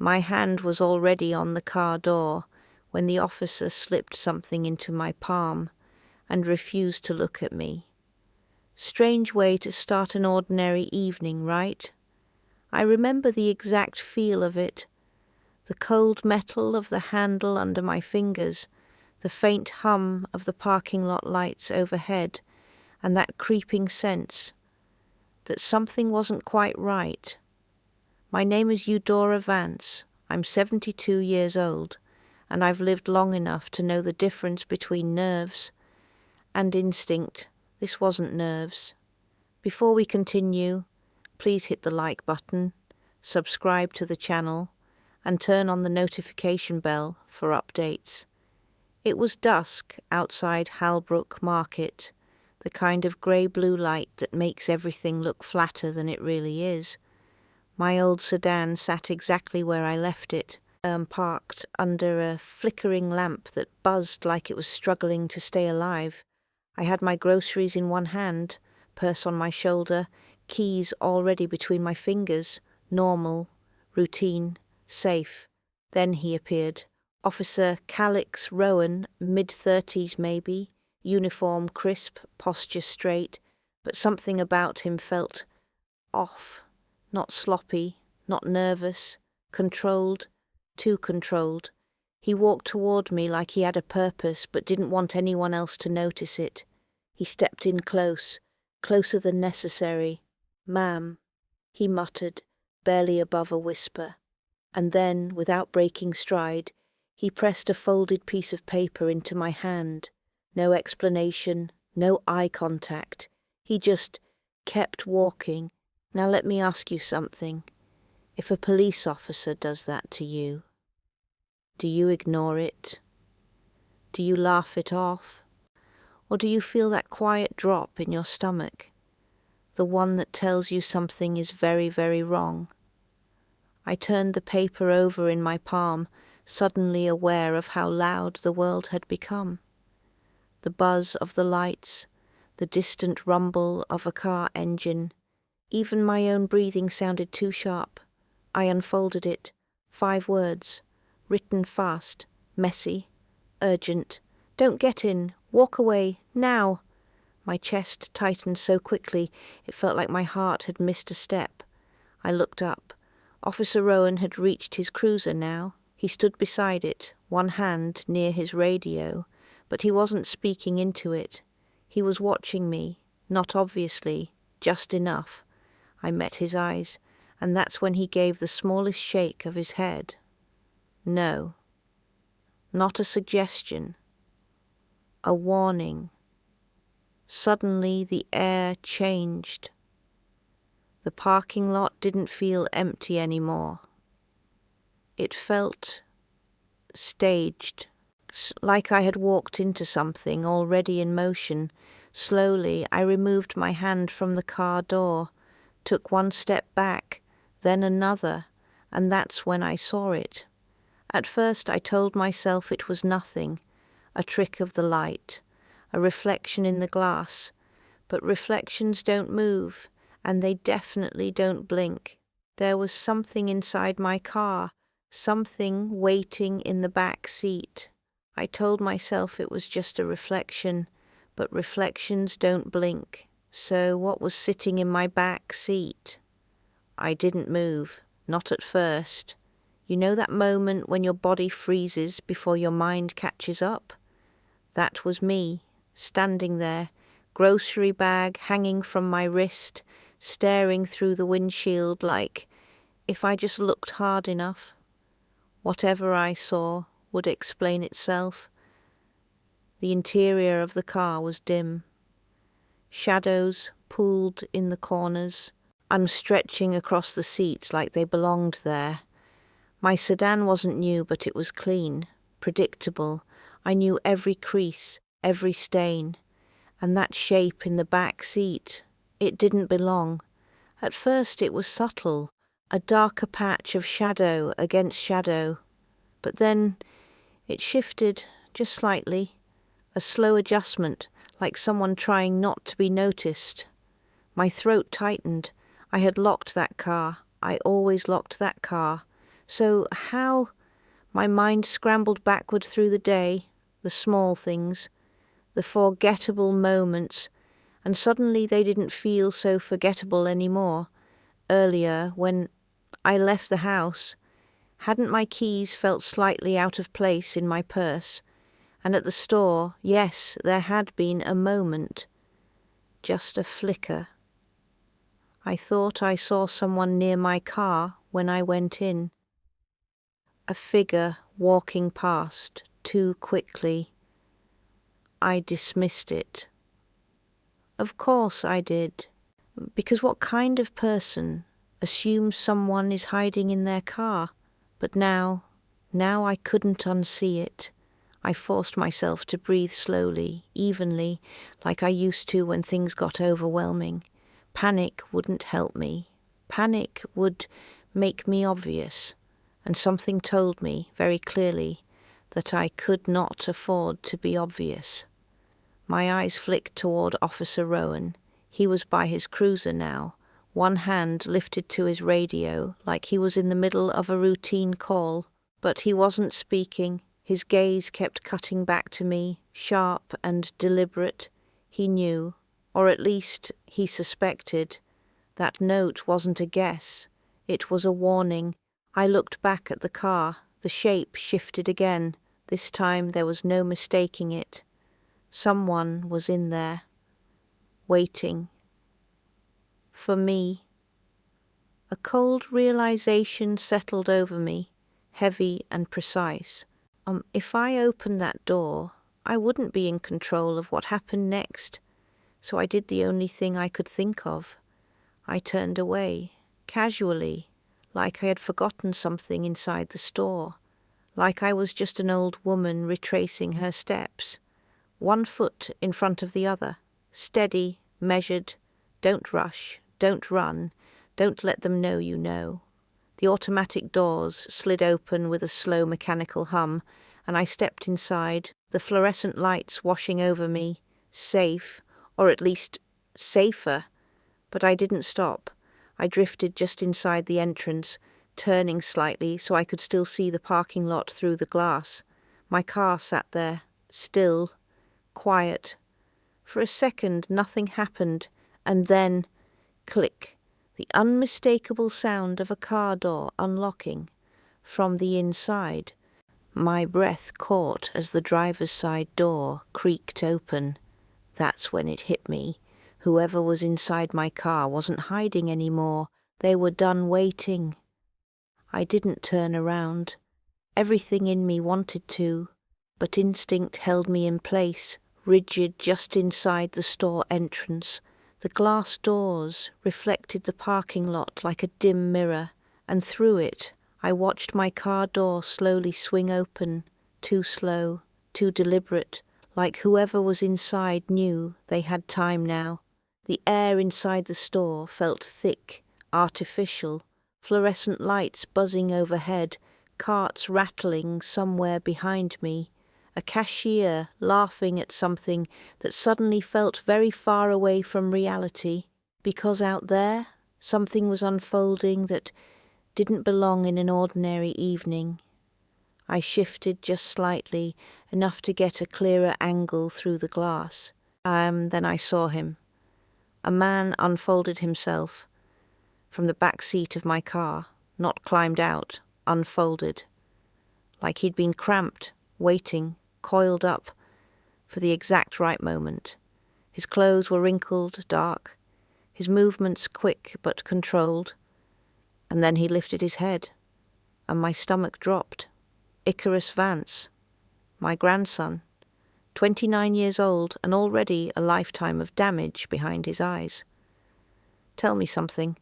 My hand was already on the car door when the officer slipped something into my palm and refused to look at me. Strange way to start an ordinary evening, right? I remember the exact feel of it. The cold metal of the handle under my fingers, the faint hum of the parking lot lights overhead, and that creeping sense that something wasn't quite right. My name is Eudora Vance. I'm 72 years old, and I've lived long enough to know the difference between nerves and instinct. This wasn't nerves. Before we continue, please hit the like button, subscribe to the channel, and turn on the notification bell for updates. It was dusk outside Halbrook Market, the kind of grey-blue light that makes everything look flatter than it really is. My old sedan sat exactly where I left it, parked under a flickering lamp that buzzed like it was struggling to stay alive. I had my groceries in one hand, purse on my shoulder, keys already between my fingers. Normal, routine, safe. Then he appeared. Officer Calix Rowan, mid-30s maybe, uniform crisp, posture straight, but something about him felt off. Not sloppy, not nervous, controlled, too controlled. He walked toward me like he had a purpose but didn't want anyone else to notice it. He stepped in close, closer than necessary. "Ma'am," he muttered, barely above a whisper. And then, without breaking stride, he pressed a folded piece of paper into my hand. No explanation, no eye contact. He just kept walking. Now let me ask you something. If a police officer does that to you, do you ignore it? Do you laugh it off? Or do you feel that quiet drop in your stomach? The one that tells you something is very, very wrong. I turned the paper over in my palm, suddenly aware of how loud the world had become. The buzz of the lights, the distant rumble of a car engine, even my own breathing sounded too sharp. I unfolded it. 5 words, written fast, messy, urgent. "Don't get in. Walk away. Now." My chest tightened so quickly it felt like my heart had missed a step. I looked up. Officer Rowan had reached his cruiser now. He stood beside it, one hand near his radio, but he wasn't speaking into it. He was watching me, not obviously, just enough. I met his eyes, and that's when he gave the smallest shake of his head. No. Not a suggestion. A warning. Suddenly the air changed. The parking lot didn't feel empty anymore. It felt staged, like I had walked into something already in motion. Slowly I removed my hand from the car door, took one step back, then another, and that's when I saw it. At first I told myself it was nothing, a trick of the light, a reflection in the glass, but reflections don't move, and they definitely don't blink. There was something inside my car, something waiting in the back seat. I told myself it was just a reflection, but reflections don't blink. So what was sitting in my back seat? I didn't move, not at first. You know that moment when your body freezes before your mind catches up? That was me, standing there, grocery bag hanging from my wrist, staring through the windshield like, if I just looked hard enough, whatever I saw would explain itself. The interior of the car was dim. Shadows pooled in the corners, unstretching across the seats like they belonged there. My sedan wasn't new, but it was clean, predictable. I knew every crease, every stain. And that shape in the back seat, it didn't belong. At first it was subtle, a darker patch of shadow against shadow. But then it shifted just slightly, a slow adjustment, like someone trying not to be noticed. My throat tightened. I had locked that car. I always locked that car. So how my mind scrambled backward through the day, the small things, the forgettable moments, and suddenly they didn't feel so forgettable anymore. Earlier, when I left the house, hadn't my keys felt slightly out of place in my purse? And at the store, yes, there had been a moment, just a flicker. I thought I saw someone near my car when I went in. A figure walking past too quickly. I dismissed it. Of course I did. Because what kind of person assumes someone is hiding in their car? But now I couldn't unsee it. I forced myself to breathe slowly, evenly, like I used to when things got overwhelming. Panic wouldn't help me. Panic would make me obvious, and something told me very clearly that I could not afford to be obvious. My eyes flicked toward Officer Rowan. He was by his cruiser now, one hand lifted to his radio like he was in the middle of a routine call. But he wasn't speaking. His gaze kept cutting back to me, sharp and deliberate. He knew, or at least he suspected, that note wasn't a guess. It was a warning. I looked back at the car. The shape shifted again. This time there was no mistaking it. Someone was in there, waiting. For me. A cold realization settled over me, heavy and precise. If I opened that door, I wouldn't be in control of what happened next. So I did the only thing I could think of. I turned away, casually, like I had forgotten something inside the store, like I was just an old woman retracing her steps. One foot in front of the other, steady, measured. Don't rush, don't run, don't let them know you know. The automatic doors slid open with a slow mechanical hum, and I stepped inside, the fluorescent lights washing over me, safe, or at least safer. But I didn't stop. I drifted just inside the entrance, turning slightly so I could still see the parking lot through the glass. My car sat there, still, quiet. For a second nothing happened, and then, click, the unmistakable sound of a car door unlocking from the inside. My breath caught as the driver's side door creaked open. That's when it hit me. Whoever was inside my car wasn't hiding anymore. They were done waiting. I didn't turn around. Everything in me wanted to, but instinct held me in place, rigid just inside the store entrance. The glass doors reflected the parking lot like a dim mirror, and through it I watched my car door slowly swing open, too slow, too deliberate, like whoever was inside knew they had time now. The air inside the store felt thick, artificial, fluorescent lights buzzing overhead, carts rattling somewhere behind me, a cashier laughing at something that suddenly felt very far away from reality, because out there something was unfolding that didn't belong in an ordinary evening. I shifted just slightly, enough to get a clearer angle through the glass. Then I saw him. A man unfolded himself from the back seat of my car, not climbed out, unfolded, like he'd been cramped, waiting, coiled up, for the exact right moment. His clothes were wrinkled, dark, his movements quick but controlled, and then he lifted his head, and my stomach dropped. Icarus Vance, my grandson, 29 years old and already a lifetime of damage behind his eyes. Tell me something.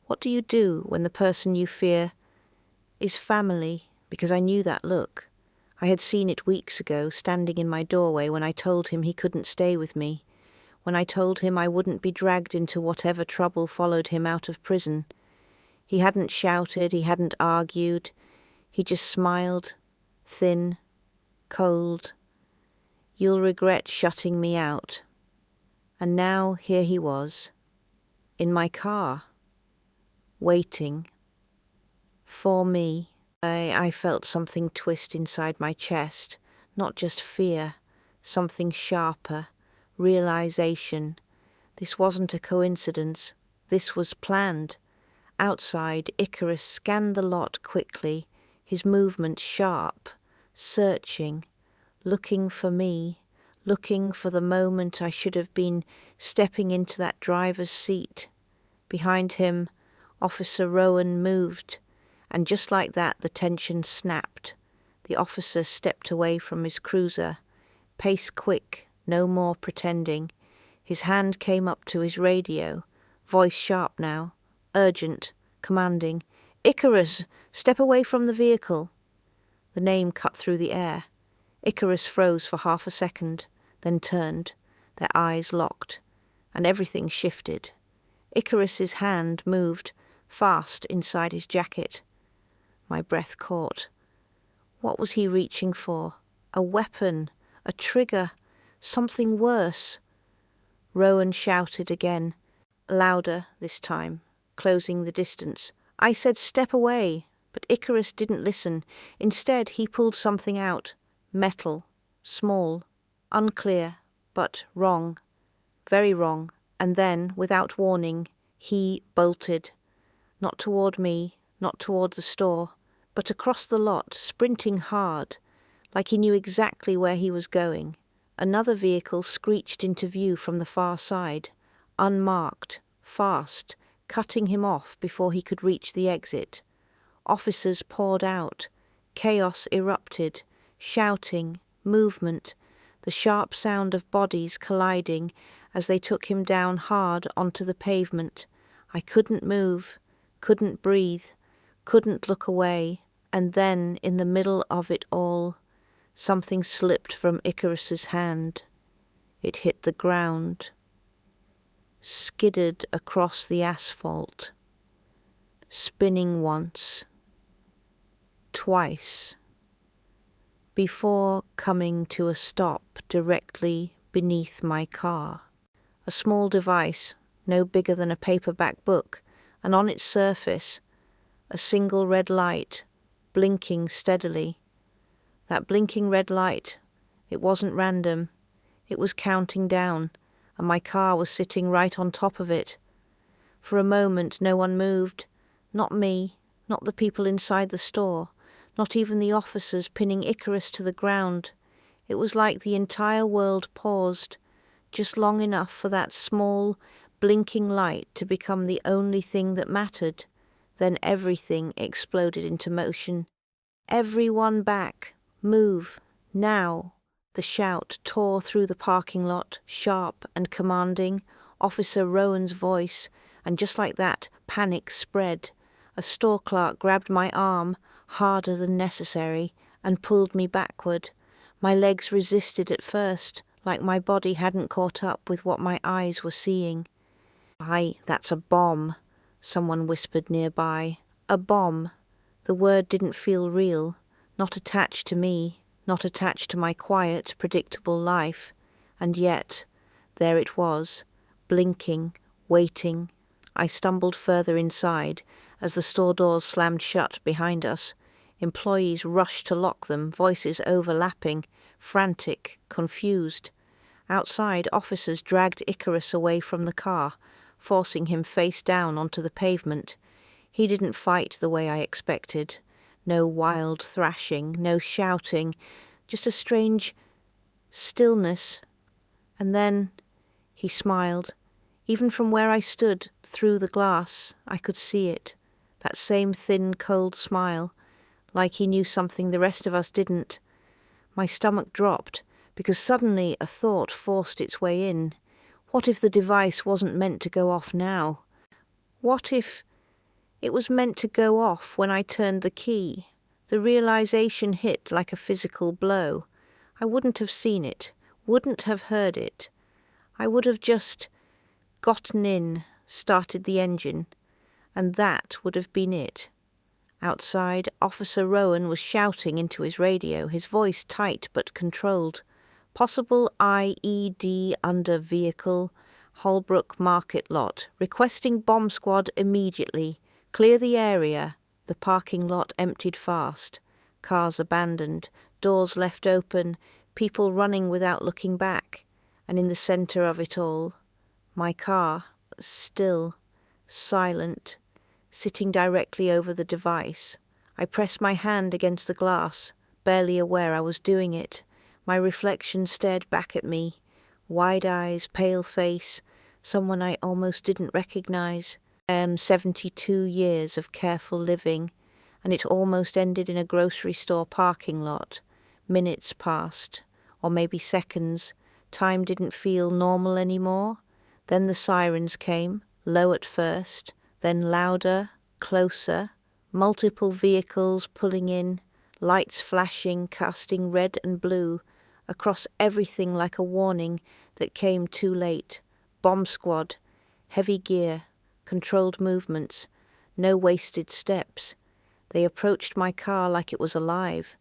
What do you do when the person you fear is family? Because I knew that look. I had seen it weeks ago, standing in my doorway when I told him he couldn't stay with me, when I told him I wouldn't be dragged into whatever trouble followed him out of prison. He hadn't shouted, he hadn't argued, he just smiled, thin, cold. You'll regret shutting me out. And now here he was, in my car, waiting For me. I felt something twist inside my chest, not just fear, something sharper, realization. This wasn't a coincidence, this was planned. Outside, Icarus scanned the lot quickly, his movements sharp, searching, looking for me, looking for the moment I should have been stepping into that driver's seat. Behind him, Officer Rowan moved, and just like that the tension snapped. The officer stepped away from his cruiser, pace quick, no more pretending. His hand came up to his radio, voice sharp now, urgent, commanding. "Icarus, step away from the vehicle." The name cut through the air. Icarus froze for half a second, then turned, their eyes locked, and everything shifted. Icarus's hand moved, fast inside his jacket. My breath caught. What was he reaching for? A weapon, a trigger, something worse. Rowan shouted again, louder this time, closing the distance. I said step away, but Icarus didn't listen. Instead, he pulled something out. Metal, small, unclear, but wrong. Very wrong. And then, without warning, he bolted. Not toward me, not toward the store, but across the lot, sprinting hard, like he knew exactly where he was going. Another vehicle screeched into view from the far side, unmarked, fast, cutting him off before he could reach the exit. Officers poured out. Chaos erupted, shouting, movement, the sharp sound of bodies colliding as they took him down hard onto the pavement. I couldn't move, couldn't breathe, couldn't look away, and then, in the middle of it all, something slipped from Icarus's hand. It hit the ground, skidded across the asphalt, spinning once, twice, before coming to a stop directly beneath my car. A small device, no bigger than a paperback book, and on its surface, a single red light, blinking steadily. That blinking red light, it wasn't random. It was counting down, and my car was sitting right on top of it. For a moment, no one moved. Not me, not the people inside the store, not even the officers pinning Icarus to the ground. It was like the entire world paused, just long enough for that small, blinking light to become the only thing that mattered. Then everything exploded into motion. Everyone back. Move. Now. The shout tore through the parking lot, sharp and commanding. Officer Rowan's voice, and just like that, panic spread. A store clerk grabbed my arm, harder than necessary, and pulled me backward. My legs resisted at first, like my body hadn't caught up with what my eyes were seeing. "Aye, that's a bomb," someone whispered nearby. A bomb. The word didn't feel real, not attached to me, not attached to my quiet, predictable life. And yet, there it was, blinking, waiting. I stumbled further inside as the store doors slammed shut behind us. Employees rushed to lock them, voices overlapping, frantic, confused. Outside, officers dragged Icarus away from the car, forcing him face down onto the pavement. He didn't fight the way I expected. No wild thrashing, no shouting, just a strange stillness. And then he smiled. Even from where I stood, through the glass, I could see it. That same thin, cold smile, like he knew something the rest of us didn't. My stomach dropped, because suddenly a thought forced its way in. What if the device wasn't meant to go off now? What if it was meant to go off when I turned the key? The realization hit like a physical blow. I wouldn't have seen it, wouldn't have heard it. I would have just gotten in, started the engine, and that would have been it. Outside, Officer Rowan was shouting into his radio, his voice tight but controlled. Possible IED under vehicle, Holbrook Market Lot. Requesting bomb squad immediately. Clear the area. The parking lot emptied fast, cars abandoned, doors left open, people running without looking back, and in the center of it all, my car, still, silent, sitting directly over the device. I pressed my hand against the glass, barely aware I was doing it. My reflection stared back at me, wide eyes, pale face, someone I almost didn't recognize. 72 years of careful living, and it almost ended in a grocery store parking lot. Minutes passed, or maybe seconds. Time didn't feel normal anymore. Then the sirens came, low at first, then louder, closer, multiple vehicles pulling in, lights flashing, casting red and blue across everything like a warning that came too late. Bomb squad, heavy gear, controlled movements, no wasted steps. They approached my car like it was alive,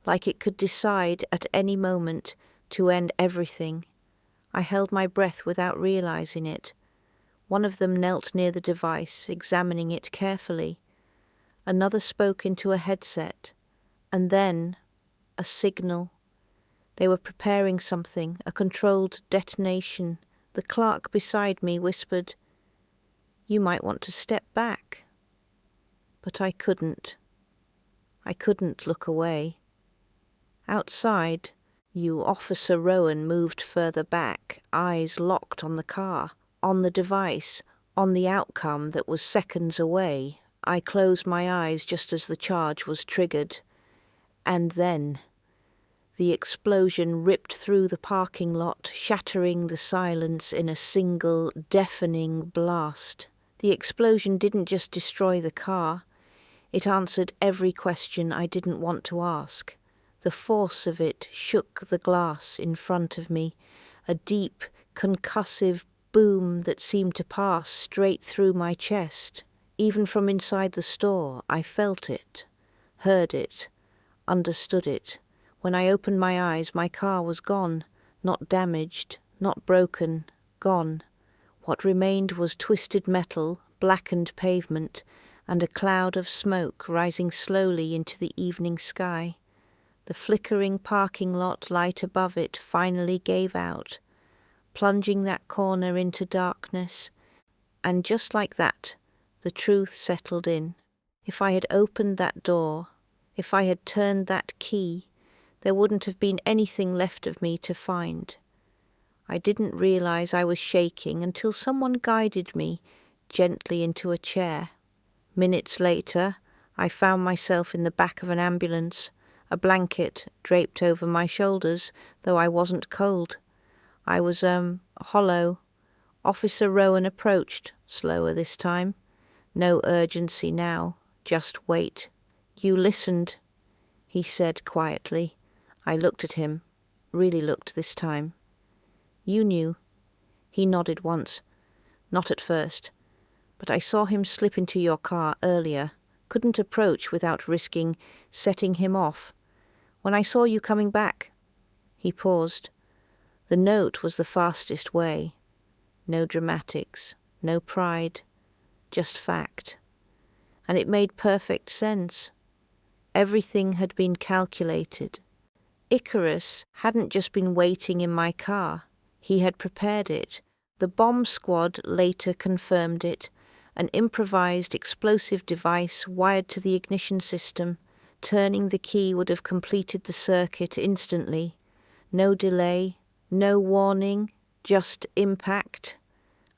like it could decide at any moment to end everything. I held my breath without realizing it. One of them knelt near the device, examining it carefully. Another spoke into a headset, and then a signal. They were preparing something, a controlled detonation. The clerk beside me whispered, "You might want to step back." But I couldn't. I couldn't look away. Outside, Officer Rowan moved further back, eyes locked on the car, on the device, on the outcome that was seconds away. I closed my eyes just as the charge was triggered. And then the explosion ripped through the parking lot, shattering the silence in a single, deafening blast. The explosion didn't just destroy the car. It answered every question I didn't want to ask. The force of it shook the glass in front of me, a deep, concussive boom that seemed to pass straight through my chest. Even from inside the store, I felt it, heard it, understood it. When I opened my eyes, my car was gone, not damaged, not broken, gone. What remained was twisted metal, blackened pavement, and a cloud of smoke rising slowly into the evening sky. The flickering parking lot light above it finally gave out, plunging that corner into darkness, and just like that, the truth settled in. If I had opened that door, if I had turned that key, there wouldn't have been anything left of me to find. I didn't realize I was shaking until someone guided me gently into a chair. Minutes later, I found myself in the back of an ambulance, a blanket draped over my shoulders, though I wasn't cold. I was, hollow. Officer Rowan approached, slower this time. No urgency now, just wait. "You listened," he said quietly. I looked at him, really looked this time. "You knew." He nodded once. "Not at first. But I saw him slip into your car earlier. Couldn't approach without risking setting him off. When I saw you coming back." He paused. The note was the fastest way. No dramatics, no pride, just fact. And it made perfect sense. Everything had been calculated. Icarus hadn't just been waiting in my car. He had prepared it. The bomb squad later confirmed it. An improvised explosive device wired to the ignition system. Turning the key would have completed the circuit instantly. No delay, no warning, just impact.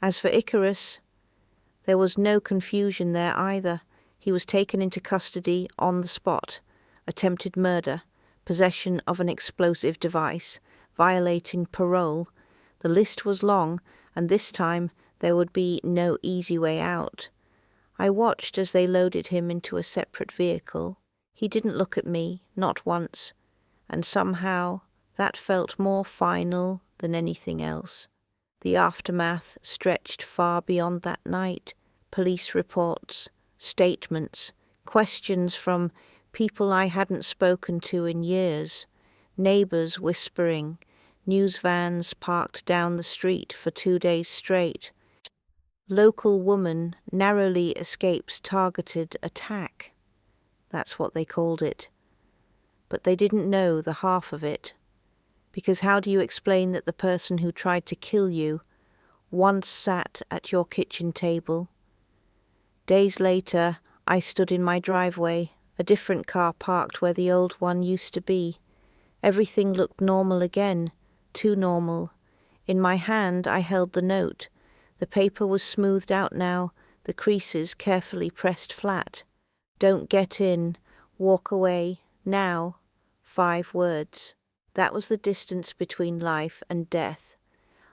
As for Icarus, there was no confusion there either. He was taken into custody on the spot. Attempted murder, possession of an explosive device, violating parole. The list was long, and this time there would be no easy way out. I watched as they loaded him into a separate vehicle. He didn't look at me, not once, and somehow that felt more final than anything else. The aftermath stretched far beyond that night. Police reports, statements, questions from people I hadn't spoken to in years, neighbors whispering, news vans parked down the street for 2 days straight. Local woman narrowly escapes targeted attack. That's what they called it. But they didn't know the half of it. Because how do you explain that the person who tried to kill you once sat at your kitchen table? Days later, I stood in my driveway, a different car parked where the old one used to be. Everything looked normal again, too normal. In my hand, I held the note. The paper was smoothed out now, the creases carefully pressed flat. Don't get in, walk away, now. 5 words. That was the distance between life and death.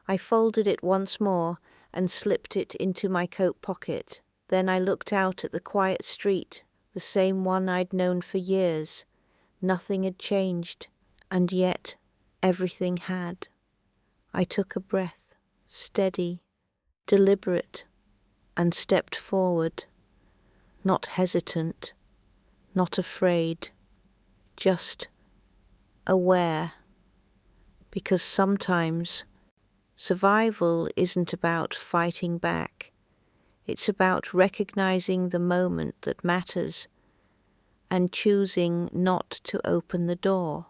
I folded it once more and slipped it into my coat pocket. Then I looked out at the quiet street, the same one I'd known for years. Nothing had changed, and yet everything had. I took a breath, steady, deliberate, and stepped forward, not hesitant, not afraid, just aware. Because sometimes survival isn't about fighting back. It's about recognizing the moment that matters and choosing not to open the door.